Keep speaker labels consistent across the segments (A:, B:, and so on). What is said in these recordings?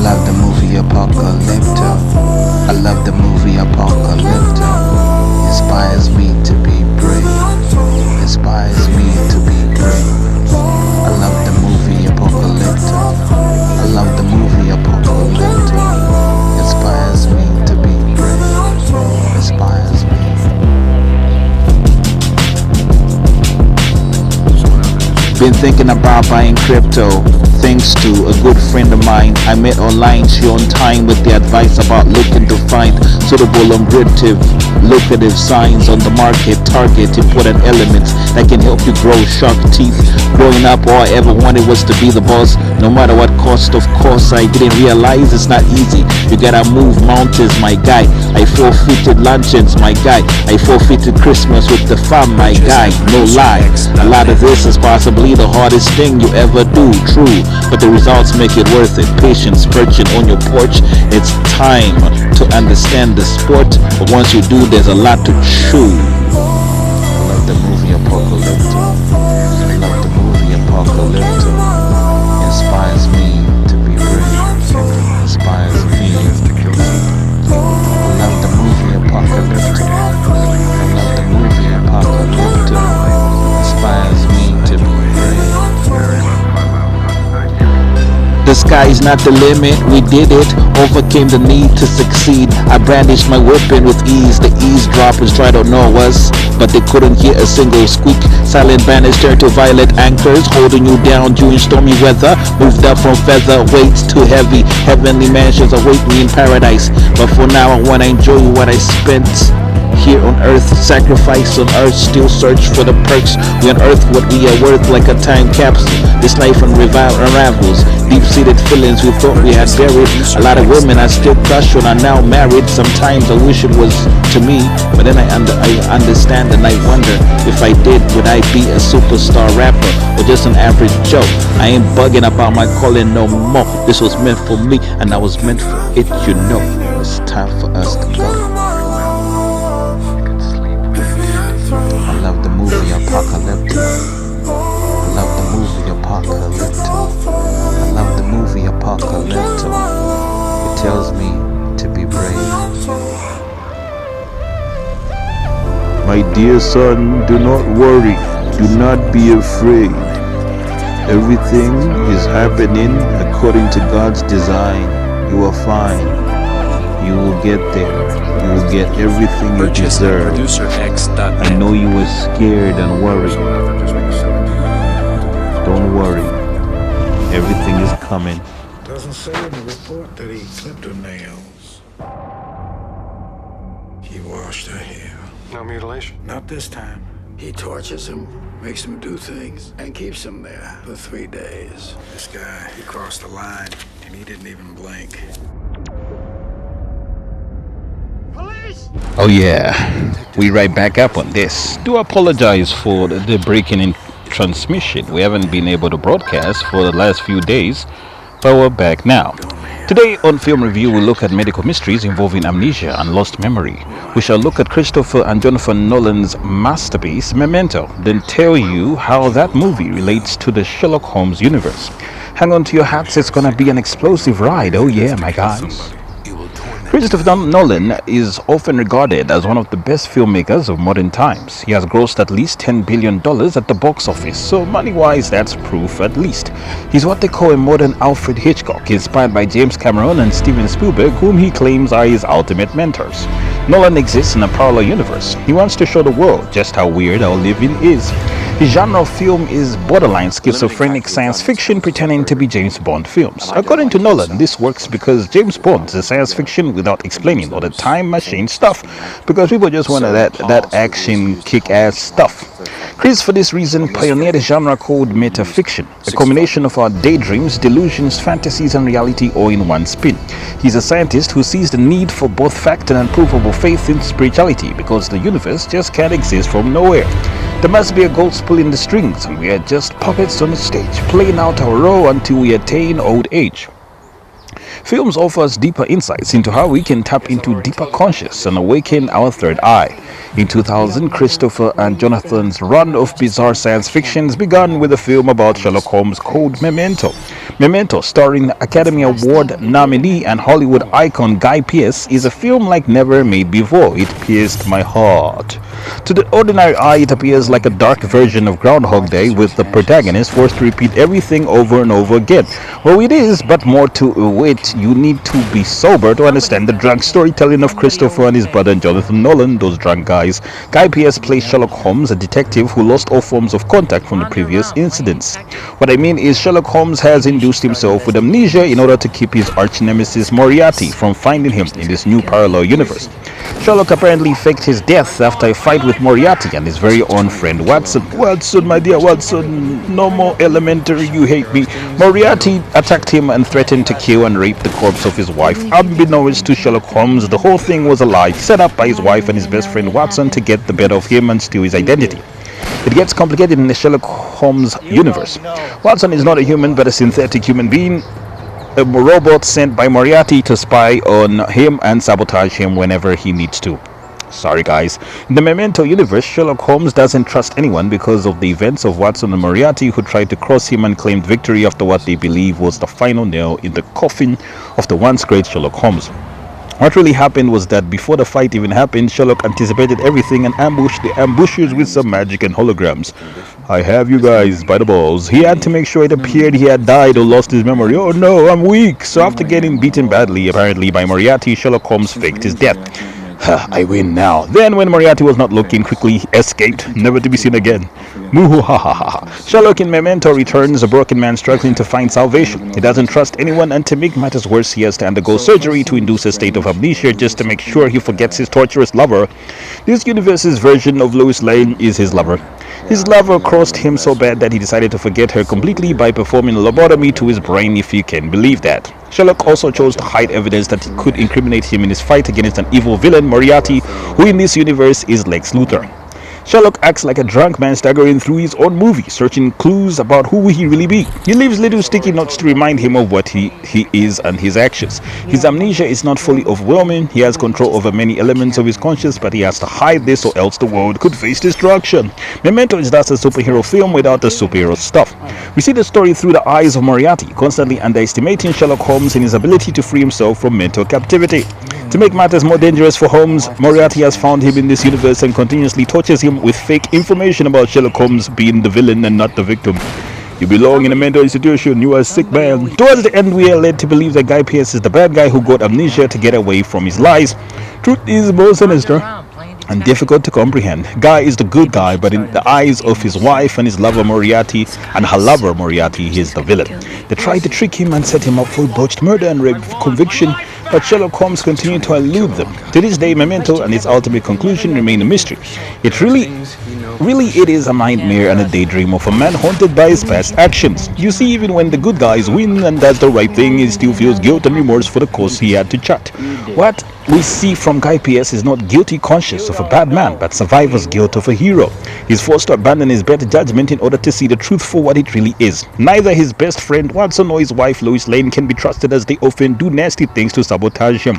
A: Love the movie Apocalypto. I love the movie Apocalypto. Inspires me to be brave. Inspires me to be brave. I love the movie Apocalypto. I love the movie Apocalypto. Inspires me to be brave. Inspires me. Been thinking about buying crypto, thanks to a good friend of mine I met online. She on time with the advice about looking to find suitable lucrative signs on the market, target important elements that can help you grow shark teeth. Growing up, all I ever wanted was to be the boss, no matter what cost. Of course, I didn't realize it's not easy. You gotta move mountains, my guy. I forfeited luncheons, my guy. I forfeited Christmas with the fam, my guy. No lie, a lot of this is possibly the hardest thing you ever do, true, but the results make it worth it. Patience perching on your porch. It's time to understand the sport, but once you do, there's a lot to chew. I love the movie Apocalypto. I love the movie Apocalypto. Inspires me to be brave. Inspires me. I love the movie Apocalypto. I love the movie Apocalypto. Inspires me to be brave. The sky is not the limit, we did it, overcame the need to succeed. I brandished my weapon with ease. The eavesdroppers tried to know us, but they couldn't hear a single squeak. Silent banners turned to violet anchors, holding you down during stormy weather. Moved up from feather, weights too heavy. Heavenly mansions await me in paradise, but for now I wanna enjoy what I spent here on earth. Sacrifice on earth, still search for the perks. We unearth what we are worth like a time capsule. This life unravels deep-seated feelings we thought we had buried. A lot of women I still crush on are now married. Sometimes I wish it was to me, but then I understand and I wonder if I did, would I be a superstar rapper or just an average Joe? I ain't bugging about my calling no more. This was meant for me and I was meant for it, you know. It's time for us to go. I love the movie Apocalypto. I love the movie Apocalypto. I love the movie Apocalypto. It tells me to be brave.
B: My dear son, do not worry. Do not be afraid. Everything is happening according to God's design. You are fine. You will get there. You will get everything you deserve. I know you were scared and worried. Don't worry. Everything is coming.
C: Doesn't say in the report that he clipped her nails. He washed her hair.
D: No mutilation?
C: Not this time.
E: He tortures him, makes him do things, and keeps him there for 3 days.
C: This guy, he crossed the line, and he didn't even blink.
A: Oh yeah, we right back up on this. Do apologize for the breaking in transmission. We haven't been able to broadcast for the last few days, but we're back now. Today on Film Review, we look at medical mysteries involving amnesia and lost memory. We shall look at Christopher and Jonathan Nolan's masterpiece, Memento, then tell you how that movie relates to the Sherlock Holmes universe. Hang on to your hats, it's gonna be an explosive ride, oh yeah, my guys. Christopher Nolan is often regarded as one of the best filmmakers of modern times. He has grossed at least $10 billion at the box office, so money-wise that's proof at least. He's what they call a modern Alfred Hitchcock, inspired by James Cameron and Steven Spielberg, whom he claims are his ultimate mentors. Nolan exists in a parallel universe. He wants to show the world just how weird our living is. His genre of film is borderline schizophrenic science fiction pretending to be James Bond films. According to Nolan, this works because James Bond is science fiction without explaining all the time machine stuff, because people just wanted that action kick-ass stuff. Chris, for this reason, pioneered a genre called metafiction, a combination of our daydreams, delusions, fantasies, and reality all in one spin. He's a scientist who sees the need for both fact and unprovable faith in spirituality, because the universe just can't exist from nowhere. There must be a ghost pulling the strings, and we are just puppets on the stage, playing out our role until we attain old age. Films offer us deeper insights into how we can tap into deeper conscious and awaken our third eye. In 2000, Christopher and Jonathan's run of bizarre science fictions began with a film about Sherlock Holmes called Memento. Memento, starring Academy Award nominee and Hollywood icon Guy Pearce, is a film like never made before. It pierced my heart. To the ordinary eye, it appears like a dark version of Groundhog Day, with the protagonist forced to repeat everything over and over again. Well, it is, but more to it. You need to be sober to understand the drunk storytelling of Christopher and his brother Jonathan Nolan, those drunk guys. Guy Pearce plays Sherlock Holmes, a detective who lost all forms of contact from the previous incidents. What I mean is, Sherlock Holmes has induced himself with amnesia in order to keep his arch-nemesis Moriarty from finding him in this new parallel universe. Sherlock apparently faked his death after a fight with Moriarty and his very own friend Watson. Watson, my dear Watson, no more elementary, you hate me. Moriarty attacked him and threatened to kill and rape the corpse of his wife. Unbeknownst to Sherlock Holmes, the whole thing was a lie set up by his wife and his best friend Watson to get the better of him and steal his identity. It gets complicated in the Sherlock Holmes universe. Watson is not a human but a synthetic human being, a robot sent by Moriarty to spy on him and sabotage him whenever he needs to. Sorry guys. In the Memento universe, Sherlock Holmes doesn't trust anyone because of the events of Watson and Moriarty, who tried to cross him and claimed victory after what they believe was the final nail in the coffin of the once great Sherlock Holmes. What really happened was that before the fight even happened, Sherlock anticipated everything and ambushed the ambushers with some magic and holograms. I have you guys by the balls. He had to make sure it appeared he had died or lost his memory. Oh no, I'm weak. So after getting beaten badly, apparently by Moriarty, Sherlock Holmes faked his death. I win now. Then when Moriarty was not looking, quickly escaped, never to be seen again. Muhuhahaha. Sherlock in Memento returns, a broken man struggling to find salvation. He doesn't trust anyone, and to make matters worse, he has to undergo surgery to induce a state of amnesia just to make sure he forgets his torturous lover. This universe's version of Lois Lane is his lover. His lover crossed him so bad that he decided to forget her completely by performing a lobotomy to his brain, if you can believe that. Sherlock also chose to hide evidence that could incriminate him in his fight against an evil villain, Moriarty, who in this universe is Lex Luthor. Sherlock acts like a drunk man staggering through his own movie, searching clues about who he really be. He leaves little sticky notes to remind him of what he is and his actions. His amnesia is not fully overwhelming. He has control over many elements of his conscience, but he has to hide this or else the world could face destruction. Memento is thus a superhero film without the superhero stuff. We see the story through the eyes of Moriarty, constantly underestimating Sherlock Holmes in his ability to free himself from mental captivity. To make matters more dangerous for Holmes, Moriarty has found him in this universe and continuously tortures him with fake information about Sherlock Holmes being the villain and not the victim. You belong in a mental institution, you are a sick man. Towards the end, we are led to believe that Guy Pearce is the bad guy who got amnesia to get away from his lies. Truth is more sinister and difficult to comprehend. Guy is the good guy, but in the eyes of his wife and his lover Moriarty, and her lover Moriarty, he is the villain. They tried to trick him and set him up for botched murder and rape conviction, but Sherlock Holmes continued to elude them. To this day, Memento and its ultimate conclusion remain a mystery. It is a nightmare and a daydream of a man haunted by his past actions. You see, even when the good guys win and does the right thing, he still feels guilt and remorse for the course he had to chart. What we see from Guy Pearce is not guilty conscience of a bad man, but survivor's guilt of a hero. He's forced to abandon his better judgment in order to see the truth for what it really is. Neither his best friend Watson nor his wife Lois Lane can be trusted, as they often do nasty things to sabotage him.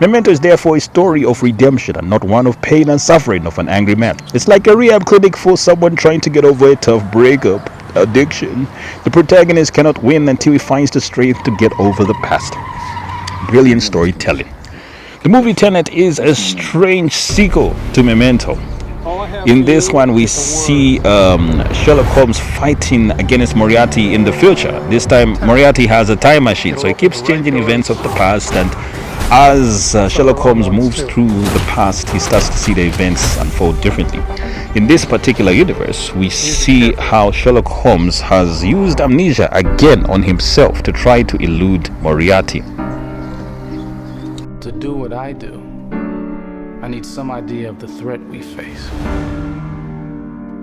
A: Memento is therefore a story of redemption and not one of pain and suffering of an angry man. It's like a rehab clinic for someone trying to get over a tough breakup, addiction. The protagonist cannot win until he finds the strength to get over the past. Brilliant storytelling. The movie Tenet is a strange sequel to Memento. In this one, we see Sherlock Holmes fighting against Moriarty in the future. This time, Moriarty has a time machine, so he keeps changing events of the past, and as Sherlock Holmes moves through the past, he starts to see the events unfold differently. In this particular universe, we see how Sherlock Holmes has used amnesia again on himself to try to elude Moriarty.
D: To do what I do, I need some idea of the threat we face.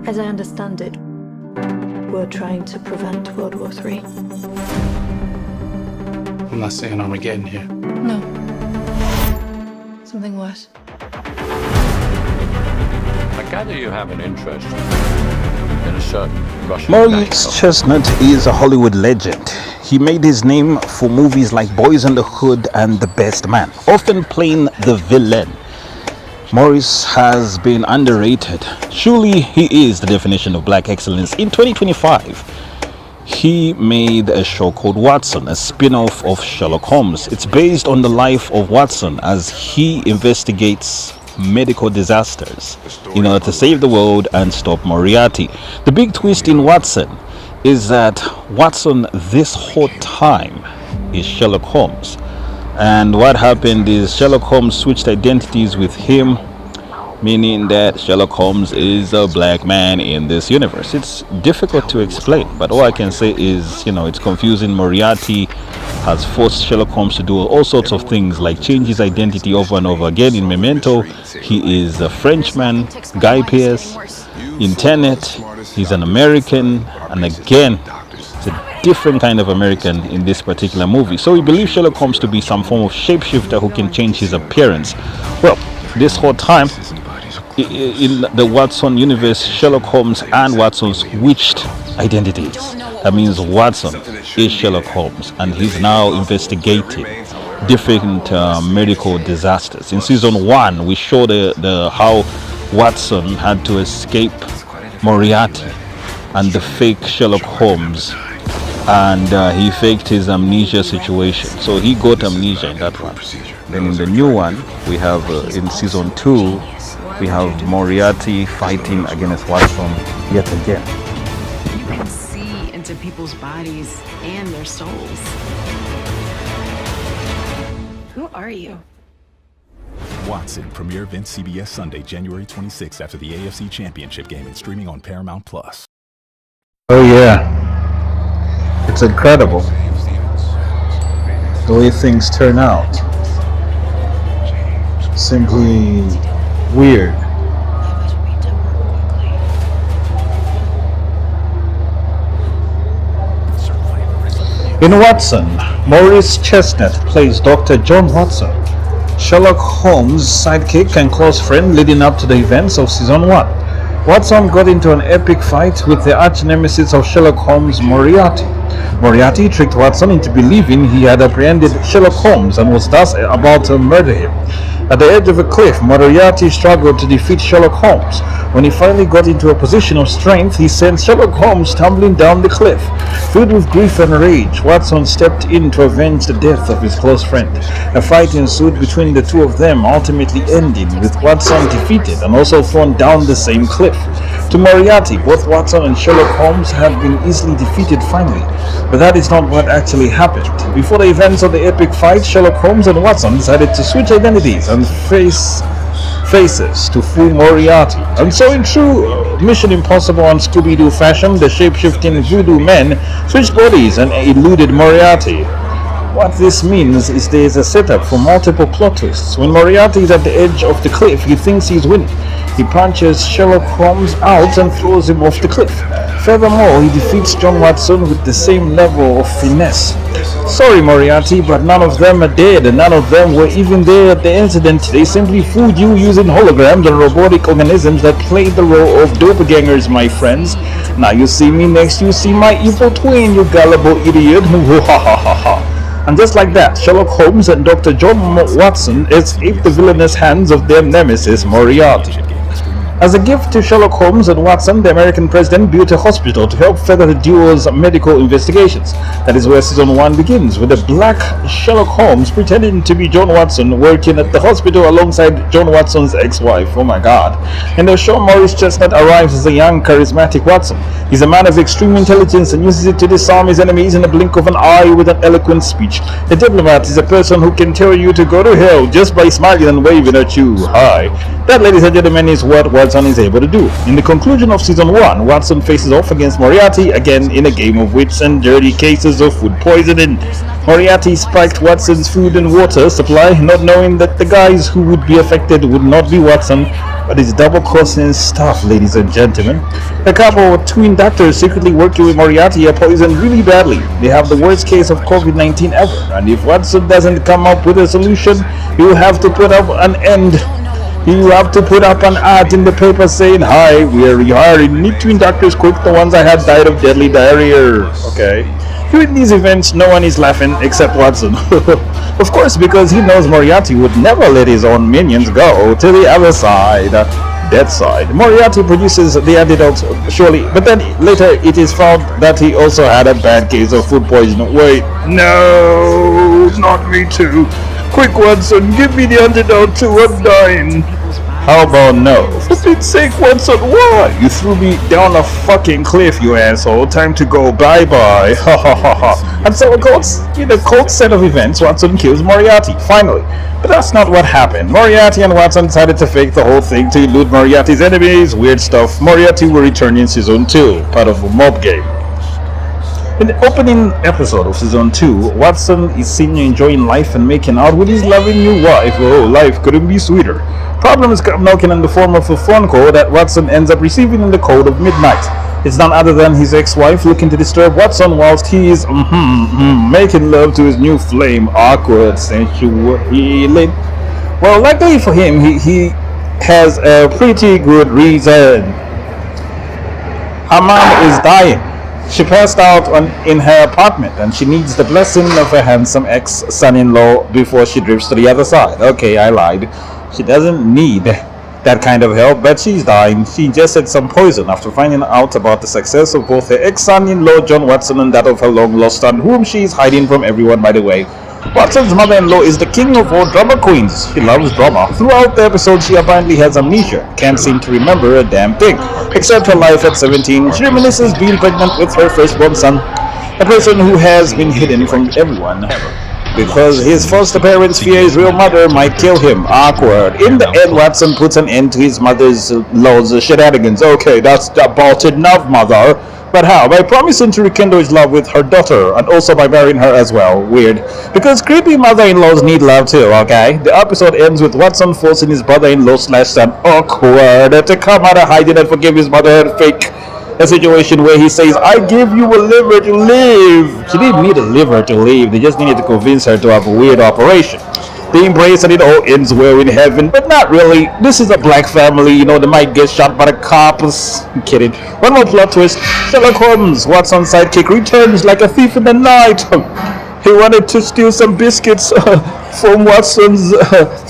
F: As I understand it, we're trying to prevent World War III.
D: I'm not saying Armageddon here.
F: No. Something worse.
G: I gather you have an interest in a certain Russian
A: Mori
G: national.
A: Chestnut is a Hollywood legend. He made his name for movies like Boys in the Hood and The Best Man, often playing the villain. Morris has been underrated. Surely he is the definition of black excellence. In 2025, he made a show called Watson, a spin-off of Sherlock Holmes. It's based on the life of Watson as he investigates medical disasters in order to save the world and stop Moriarty. The big twist in Watson is that Watson this whole time is Sherlock Holmes. And what happened is Sherlock Holmes switched identities with him, meaning that Sherlock Holmes is a black man in this universe. It's difficult to explain, but all I can say is, it's confusing. Moriarty has forced Sherlock Holmes to do all sorts of things, like change his identity over and over again. In Memento, he is a Frenchman, Guy Pearce. In Tenet, he's an American, and again, it's a different kind of American in this particular movie. So we believe Sherlock Holmes to be some form of shapeshifter who can change his appearance. Well, this whole time, in the Watson universe, Sherlock Holmes and Watson switched identities. That means Watson is Sherlock Holmes, and he's now investigating different medical disasters. In season 1, we show the how Watson had to escape Moriarty and the fake Sherlock Holmes, and he faked his amnesia situation. So he got amnesia in that one. Then in the new one, we have in season 2, we have Moriarty fighting against Watson yet again.
H: You can see into people's bodies and their souls. Who are you?
I: Watson, premiere event CBS Sunday, January 26th after the AFC Championship game and streaming on Paramount+.
A: Oh yeah, it's incredible the way things turn out. Simply weird. In Watson, Maurice Chestnut plays Dr. John Watson, Sherlock Holmes' sidekick and close friend leading up to the events of season 1. Watson got into an epic fight with the arch-nemesis of Sherlock Holmes, Moriarty. Moriarty tricked Watson into believing he had apprehended Sherlock Holmes and was thus about to murder him. At the edge of a cliff, Moriarty struggled to defeat Sherlock Holmes. When he finally got into a position of strength, he sent Sherlock Holmes tumbling down the cliff. Filled with grief and rage, Watson stepped in to avenge the death of his close friend. A fight ensued between the two of them, ultimately ending with Watson defeated and also thrown down the same cliff. To Moriarty, both Watson and Sherlock Holmes had been easily defeated finally, but that is not what actually happened. Before the events of the epic fight, Sherlock Holmes and Watson decided to switch identities and faces to fool Moriarty. And so in true Mission Impossible and Scooby-Doo fashion, the shape-shifting voodoo men switched bodies and eluded Moriarty. What this means is there is a setup for multiple plot twists. When Moriarty is at the edge of the cliff, he thinks he's winning. He punches Sherlock Holmes out and throws him off the cliff. Furthermore, he defeats John Watson with the same level of finesse. Sorry, Moriarty, but none of them are dead, and none of them were even there at the incident. They simply fooled you using holograms and robotic organisms that played the role of doppelgangers, my friends. Now you see me, next you see my evil twin, you gullible idiot. Ha ha ha ha. And just like that, Sherlock Holmes and Dr. John Watson escaped the villainous hands of their nemesis, Moriarty. As a gift to Sherlock Holmes and Watson, the American president built a hospital to help further the duo's medical investigations. That is where season 1 begins, with a black Sherlock Holmes pretending to be John Watson working at the hospital alongside John Watson's ex-wife. Oh my god. In the show, Maurice Chestnut arrives as a young, charismatic Watson. He's a man of extreme intelligence and uses it to disarm his enemies in a blink of an eye with an eloquent speech. A diplomat is a person who can tell you to go to hell just by smiling and waving at you. Hi. That, ladies and gentlemen, is what Watson is able to do. In the conclusion of season 1, Watson faces off against Moriarty again in a game of wits and dirty cases of food poisoning. Moriarty spiked Watson's food and water supply, not knowing that the guys who would be affected would not be Watson, but his double-crossing stuff, ladies and gentlemen. A couple of twin doctors secretly working with Moriarty are poisoned really badly. They have the worst case of COVID-19 ever, and if Watson doesn't come up with a solution, he'll have to put up an ad in the paper saying, "Hi, we are rehiring. Need twin doctors quick. The ones I had died of deadly diarrhea." Okay. During these events, no one is laughing except Watson. Of course, because he knows Moriarty would never let his own minions go to the other side. Dead side. Moriarty produces the antidote, surely, but then later it is found that he also had a bad case of food poisoning. Wait, no, not me too. Quick, Watson, give me the antidote too, I'm dying. How about no? For Pete's sake, Watson, why? You threw me down a fucking cliff, you asshole. Time to go bye-bye. Ha ha ha ha. And so, in a cold set of events, Watson kills Moriarty, finally. But that's not what happened. Moriarty and Watson decided to fake the whole thing to elude Moriarty's enemies. Weird stuff. Moriarty will return in Season 2, part of a mob game. In the opening episode of Season 2, Watson is seen enjoying life and making out with his loving new wife. Oh, life couldn't be sweeter. Problems come knocking in the form of a phone call that Watson ends up receiving in the cold of midnight. It's none other than his ex-wife looking to disturb Watson whilst he is making love to his new flame. Awkward, sensual healing. Well, luckily for him, he has a pretty good reason. Her mom is dying. She passed out in her apartment and she needs the blessing of a handsome ex-son-in-law before she drifts to the other side. Okay, I lied. She doesn't need that kind of help, but she's dying. She ingested some poison after finding out about the success of both her ex-son-in-law John Watson and that of her long-lost son, whom she is hiding from everyone, by the way. Watson's mother-in-law is the king of all drama queens. She loves drama. Throughout the episode, she apparently has amnesia. Can't seem to remember a damn thing. Except her life at 17. She reminisces being pregnant with her firstborn son. A person who has been hidden from everyone. Because his foster parents fear his real mother might kill him. Awkward. In the end, Watson puts an end to his mother-in-law's shenanigans. Okay, that's about enough, mother. But how? By promising to rekindle his love with her daughter, and also by marrying her as well. Weird. Because creepy mother-in-laws need love too, okay? The episode ends with Watson forcing his brother-in-law/son, awkward, to come out of hiding and forgive his mother and fake a situation where he says, I give you a liver to live. She didn't need a liver to live. They just needed to convince her to have a weird operation. They embrace and it all ends well in heaven, but not really. This is a black family, you know, they might get shot by the cops. I'm kidding. One more plot twist. Sherlock Holmes, Watson's sidekick, returns like a thief in the night. He wanted to steal some biscuits from Watson's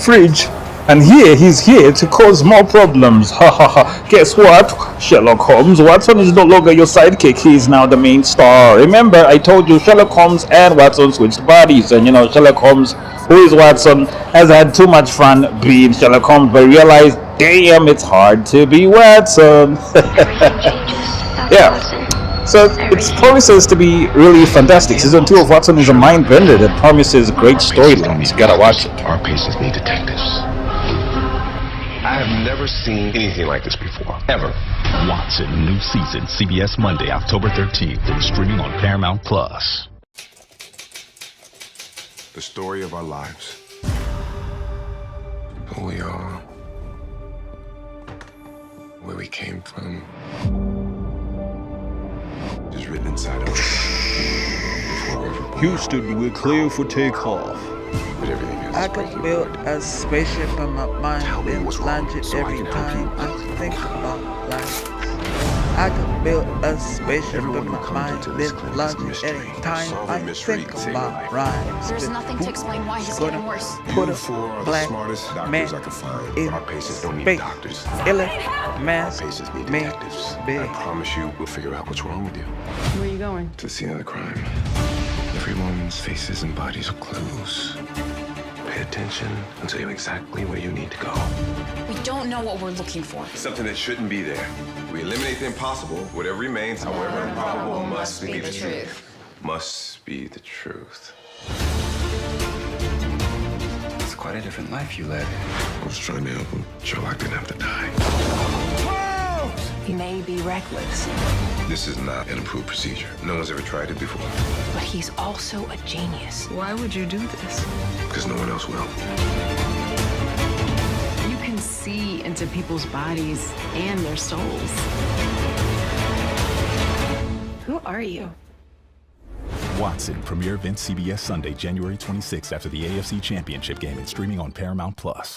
A: fridge. And he's here to cause more problems. Ha ha ha. Guess what? Sherlock Holmes, Watson is no longer your sidekick. He is now the main star. Remember, I told you Sherlock Holmes and Watson switched bodies. And you know, Sherlock Holmes, who is Watson, has had too much fun being Sherlock Holmes, but realized, damn, it's hard to be Watson. Yeah. So it promises to be really fantastic. Season 2 of Watson is a mind bender that promises great storylines. You gotta watch it.
J: Our patients need detectives. I have never seen anything like this before, ever.
I: Watson, new season, CBS Monday, October 13th, and streaming on Paramount Plus.
J: The story of our lives. Who we are. Where we came from. Is written inside of us. Before we were born.
B: Houston, we're clear for takeoff.
J: But everything is.
K: I could build a spaceship in my mind and launch it every time I think about life. I could build a spaceship in my mind and launch it every time I think about rhymes.
H: There's nothing to explain why he's getting worse.
K: Put a
J: Four of the
K: black
J: smartest
K: man
J: doctors I could find.
K: in
J: But our patients don't need
K: space.
J: doctors.
K: Illa
J: Our
K: mass
J: patients need
K: me
J: detectives.
K: big.
J: I promise you, we'll figure out what's wrong with you.
H: Where are you going?
J: To the scene of the crime. Everyone's faces and bodies are clues. Pay attention and tell you exactly where you need to go.
H: We don't know what we're looking for.
J: Something that shouldn't be there. We eliminate the impossible. Whatever remains, however improbable, must be the truth. Must be the truth.
E: It's quite a different life you led.
J: I was trying to help him. Sherlock didn't have to die.
H: He may be reckless,
J: This is not an approved procedure. No one's ever tried it before.
H: but he's also a genius.
K: Why would you do this?
J: Because no one else will.
H: You can see into people's bodies and their souls. Who are you?
I: Watson, premiere event CBS Sunday, January 26th after the AFC Championship game and streaming on Paramount Plus.